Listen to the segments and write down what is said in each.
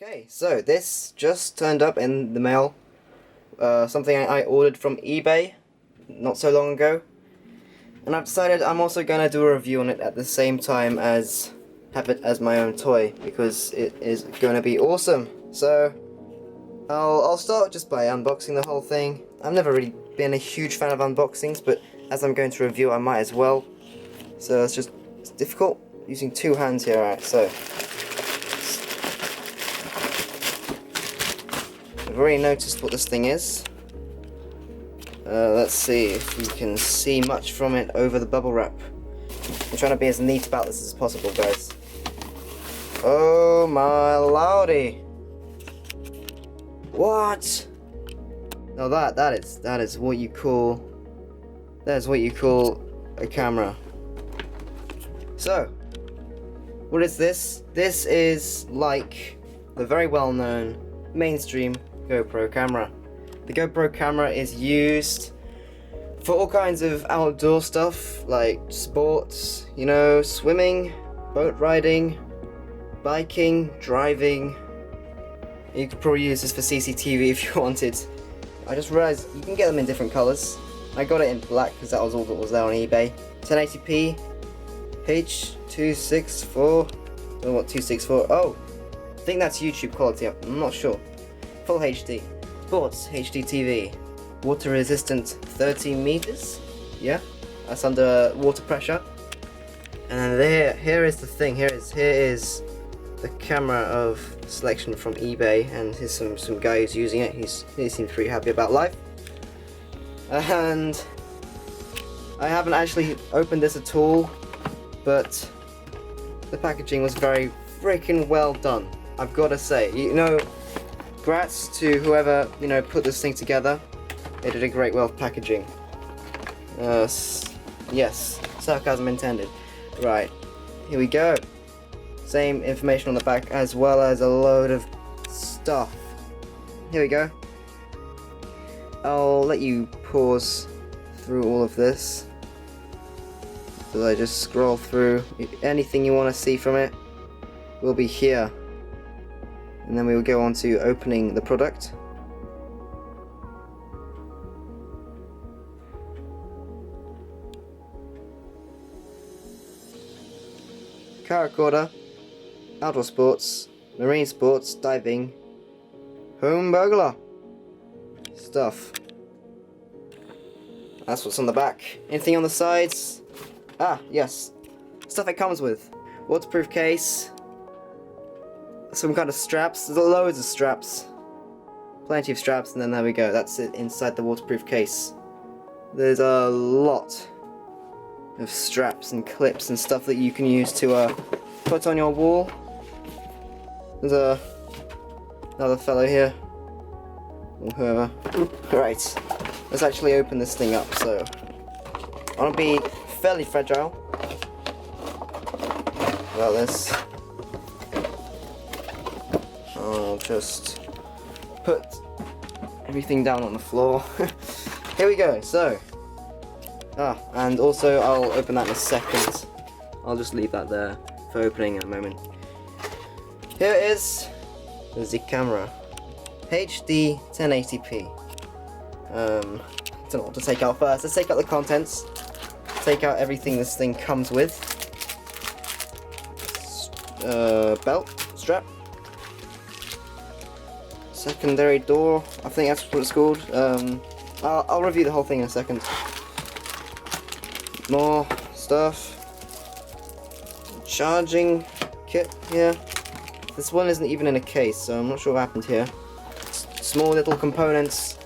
Okay, so this just turned up in the mail. Something I ordered from eBay not so long ago. And I've decided I'm also going to do a review on it at the same time as have it as my own toy, because it is going to be awesome. So I'll start just by unboxing the whole thing. I've never really been a huge fan of unboxings, but as I'm going to review I might as well. So it's difficult using two hands here. Alright, so I've already noticed what this thing is. Let's see if you can see much from it over the bubble wrap. I'm trying to be as neat about this as possible, guys. Oh my lordy! What? Now that is what you call a camera. So, what is this? This is like the very well-known mainstream GoPro camera. The GoPro camera is used for all kinds of outdoor stuff, like sports, you know, swimming, boat riding, biking, driving. You could probably use this for CCTV if you wanted. I just realized you can get them in different colors. I got it in black because that was all that was there on eBay. 1080p, H.264, I don't know what 264, oh, I think that's YouTube quality, I'm not sure. Full HD. Sports HD TV, water resistant 30 meters. Yeah, that's under water pressure. And then here is the thing. Here is the camera of selection from eBay, and here's some guy who's using it. He seems pretty happy about life. And I haven't actually opened this at all, but the packaging was very freaking well done. I've got to say, you know. Congrats to whoever, you know, put this thing together. They did a great well with packaging. Yes, sarcasm intended. Right, here we go. Same information on the back as well as a load of stuff. Here we go. I'll let you pause through all of this. So I just scroll through. Anything you want to see from it will be here. And then we will go on to opening the product. Car recorder, outdoor sports, marine sports, diving, home burglar stuff. That's what's on the back. Anything on the sides? Ah, yes. Stuff it comes with. Waterproof case. Some kind of straps. There's loads of straps. Plenty of straps, and then there we go. That's it inside the waterproof case. There's a lot of straps and clips and stuff that you can use to put on your wall. There's another fellow here. Or whoever. Right. Let's actually open this thing up. So, I want to be fairly fragile about this. I'll just put everything down on the floor. Here we go. So, and also I'll open that in a second. I'll just leave that there for opening in a moment. Here is the camera. HD 1080p. Don't know what to take out first. Let's take out the contents. Take out everything this thing comes with. Belt, strap. Secondary door, I think that's what it's called. I'll review the whole thing in a second. More stuff. Charging kit here. This one isn't even in a case, so I'm not sure what happened here. Small little components.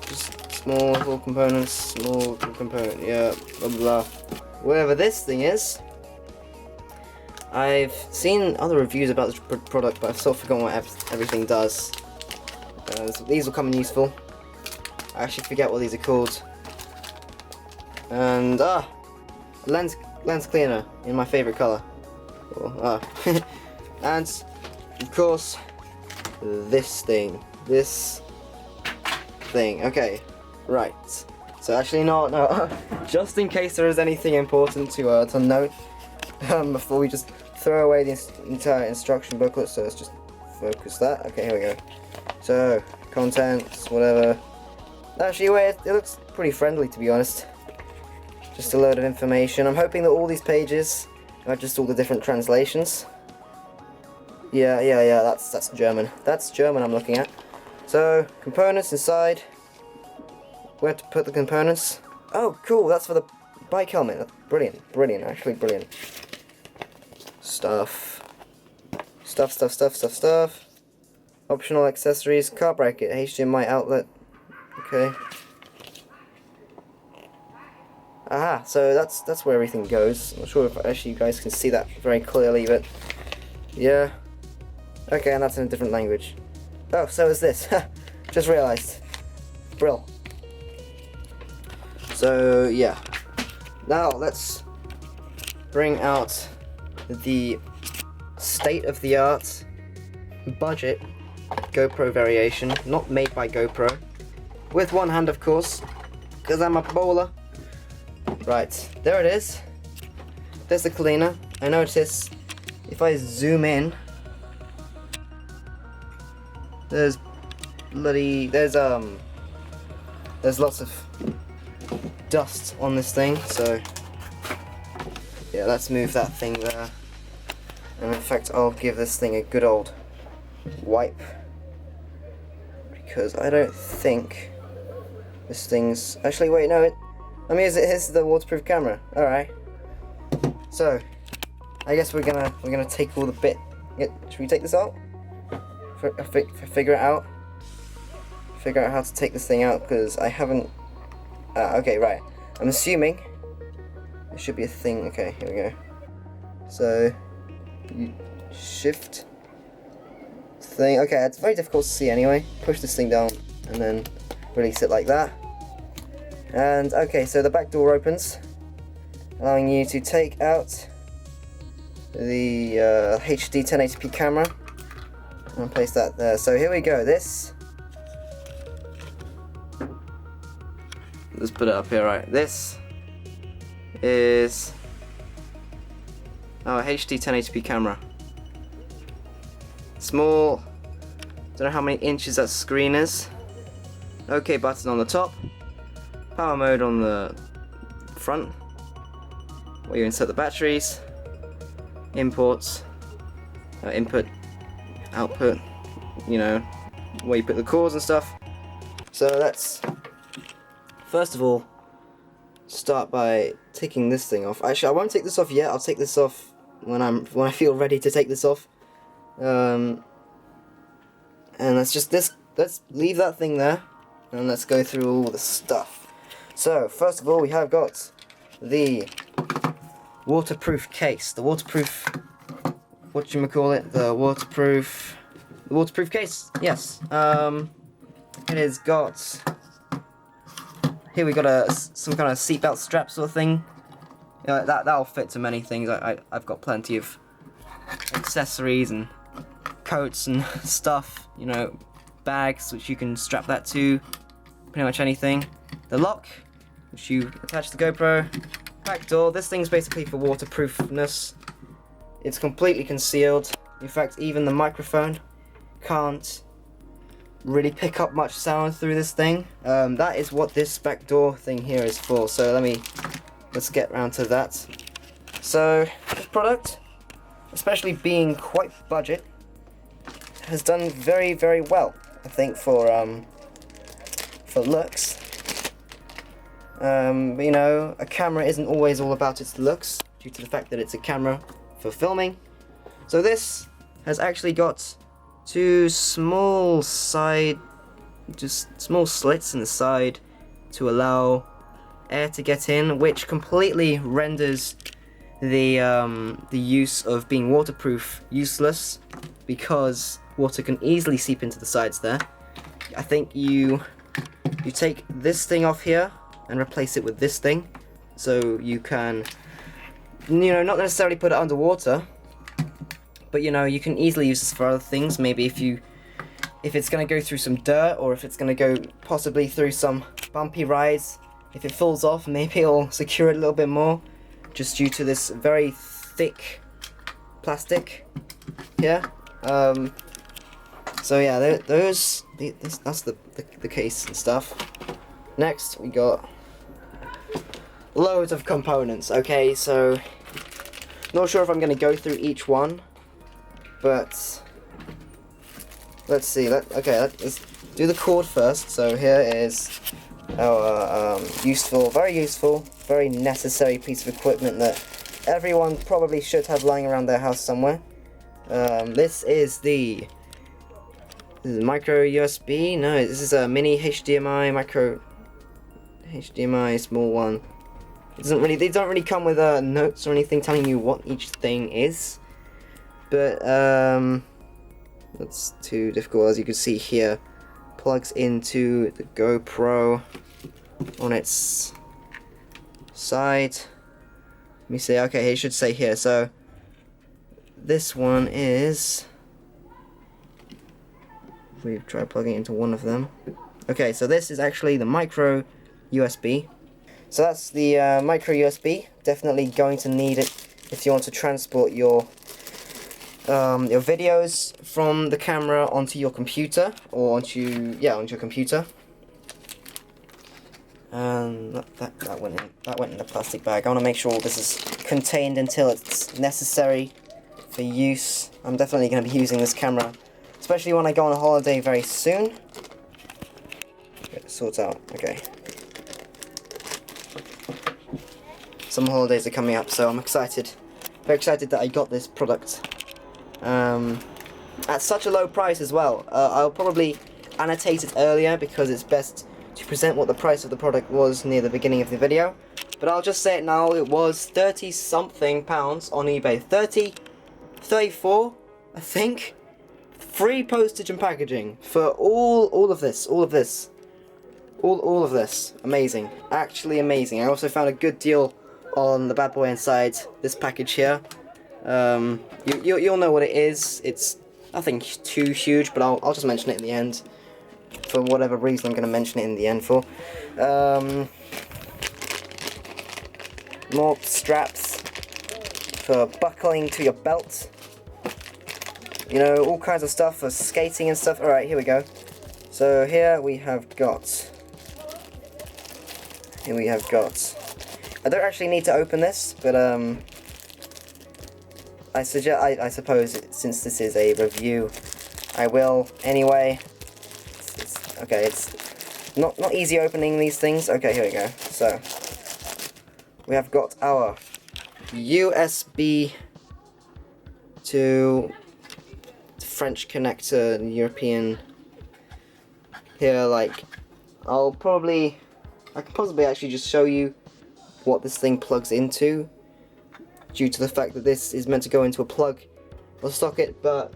Just small little components, yeah, blah blah. Whatever this thing is. I've seen other reviews about this product, but I've sort of forgotten what everything does. So these will come in useful. I actually forget what these are called. And lens cleaner in my favourite colour. And of course this thing. Okay, right. So actually no. Just in case there is anything important to note. Before we just throw away the entire instruction booklet, so let's just focus that. Okay, here we go. So, contents, whatever. Actually, wait, it looks pretty friendly, to be honest. Just a load of information. I'm hoping that all these pages are just all the different translations. Yeah, that's German. That's German I'm looking at. So, components inside. Where to put the components? Oh, cool, that's for the bike helmet. That's brilliant, actually brilliant. Stuff. Optional accessories, car bracket, HDMI outlet. Okay. Aha, so that's where everything goes. I'm not sure if actually you guys can see that very clearly, but yeah. Okay, and that's in a different language. Oh, so is this. Just realised. Brill. So yeah. Now let's bring out the state-of-the-art budget GoPro variation, not made by GoPro. With one hand, of course, because I'm a bowler. Right, there it is. There's the cleaner. I notice if I zoom in, there's lots of dust on this thing, so yeah, let's move that thing there. And in fact, I'll give this thing a good old wipe, because I don't think this thing's actually, wait, no, here's the waterproof camera. Alright, so I guess we're gonna take all the should we take this out? Figure out how to take this thing out, because I haven't. Okay, right. I'm assuming there should be a thing. Okay, here we go. So you shift thing. Okay, it's very difficult to see anyway. Push this thing down and then release it like that. And okay, so the back door opens, allowing you to take out the HD 1080p camera and place that there. So here we go. Let's put it up here, right? This is HD 1080p camera. Small. Don't know how many inches that screen is. OK button on the top. Power mode on the front, where you insert the batteries. Imports. Input. Output. You know, where you put the cords and stuff. So let's first of all start by taking this thing off. Actually, I won't take this off yet. I'll take this off when I feel ready to take this off. And let's leave that thing there, and let's go through all the stuff. So first of all, we have got the waterproof case. The waterproof, the waterproof case. Yes. It has got. Here we got some kind of seatbelt strap sort of thing. That'll fit to many things. I've got plenty of accessories and coats and stuff. You know, bags which you can strap that to. Pretty much anything. The lock, which you attach to the GoPro. Back door. This thing's basically for waterproofness. It's completely concealed. In fact, even the microphone can't really pick up much sound through this thing. That is what this back door thing here is for. So let's get around to that. So this product, especially being quite budget, has done very, very well, I think, for looks. But you know, a camera isn't always all about its looks, due to the fact that it's a camera for filming. So this has actually got two small slits in the side to allow air to get in, which completely renders the use of being waterproof useless, because water can easily seep into the sides there. I think you take this thing off here and replace it with this thing, so you can, you know, not necessarily put it underwater, but you know, you can easily use this for other things. Maybe if it's going to go through some dirt, or if it's going to go possibly through some bumpy rides, if it falls off, maybe it'll secure it a little bit more, just due to this very thick plastic here. So yeah, that's the case and stuff. Next we got loads of components. Okay, so not sure if I'm going to go through each one, but let's see. Let's do the cord first. So here is our very useful, very necessary piece of equipment that everyone probably should have lying around their house somewhere. This is the micro USB. No, this is a mini HDMI, micro HDMI, small one. They don't really come with notes or anything telling you what each thing is, but that's too difficult. As you can see here, plugs into the GoPro on its side. Let me see. Okay, it should say here. So this one is. We've tried plugging it into one of them. Okay, so this is actually the micro USB. So that's the micro USB. Definitely going to need it if you want to transport your videos from the camera onto your computer, or onto your computer. That went in the plastic bag. I want to make sure this is contained until it's necessary for use. I'm definitely going to be using this camera, especially when I go on a holiday very soon. Get it sorted out. Okay. Some holidays are coming up, so I'm excited. Very excited that I got this product. At such a low price as well. I'll probably annotate it earlier because it's best to present what the price of the product was near the beginning of the video. But I'll just say it now, it was 30 something pounds on eBay. 34, I think. Free postage and packaging for all of this. Amazing. Actually amazing. I also found a good deal on the bad boy inside this package here. You'll know what it is. It's nothing too huge, but I'll just mention it in the end. For whatever reason, I'm going to mention it in the end for. More straps for buckling to your belt. You know, all kinds of stuff for skating and stuff. Alright, here we go. So here we have got. I don't actually need to open this, but I suppose since this is a review, I will anyway. It's not easy opening these things. Okay, here we go. So we have got our USB to French connector, European. Here, like, I could possibly actually just show you what this thing plugs into, due to the fact that this is meant to go into a plug or socket, but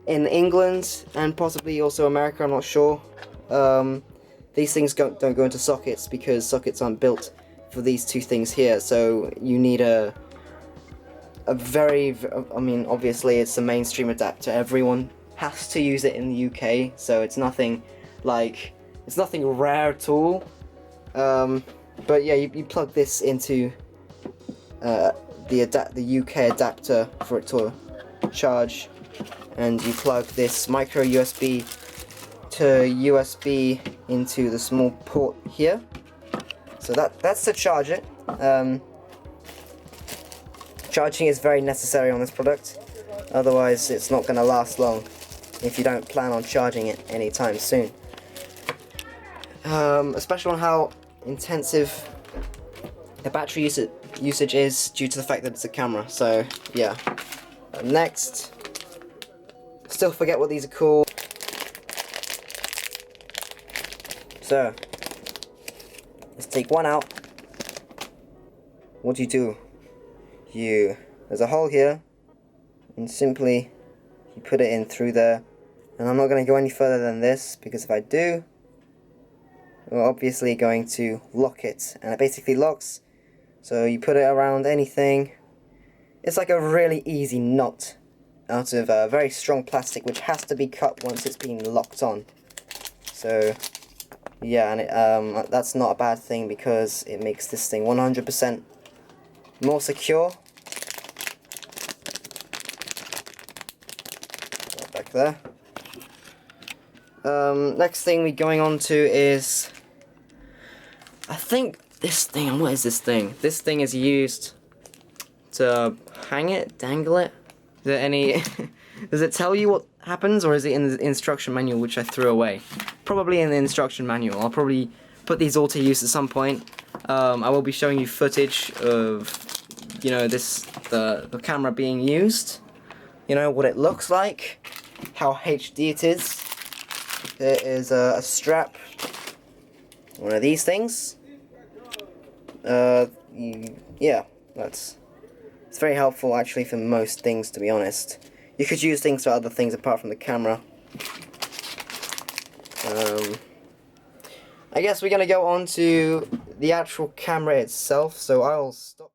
in England and possibly also America, I'm not sure, these things don't go into sockets because sockets aren't built for these two things here. So you need a very, I mean, obviously it's a mainstream adapter. Everyone has to use it in the UK, so it's nothing rare at all. But yeah, you plug this into the UK adapter for it to charge, and you plug this micro USB to USB into the small port here. So that's to charge it. Charging is very necessary on this product, otherwise it's not going to last long if you don't plan on charging it anytime soon. Especially on how intensive the battery usage is due to the fact that it's a camera. So yeah. Next, still forget what these are called. So let's take one out. What do? There's a hole here, and simply you put it in through there. And I'm not going to go any further than this, because if I do, we're obviously going to lock it, and it basically locks. So you put it around anything. It's like a really easy knot out of very strong plastic, which has to be cut once it's been locked on. So yeah, and that's not a bad thing because it makes this thing 100% more secure. back there. Next thing we're going on to is, I think this thing. What is this thing? This thing is used to hang it, dangle it. Is there any? Does it tell you what happens, or is it in the instruction manual, which I threw away? Probably in the instruction manual. I'll probably put these all to use at some point. I will be showing you footage of, you know, the camera being used. You know what it looks like, how HD it is. There is a strap, one of these things. Yeah, it's very helpful actually for most things, to be honest. You could use things for other things apart from the camera. I guess we're gonna go on to the actual camera itself, so I'll stop.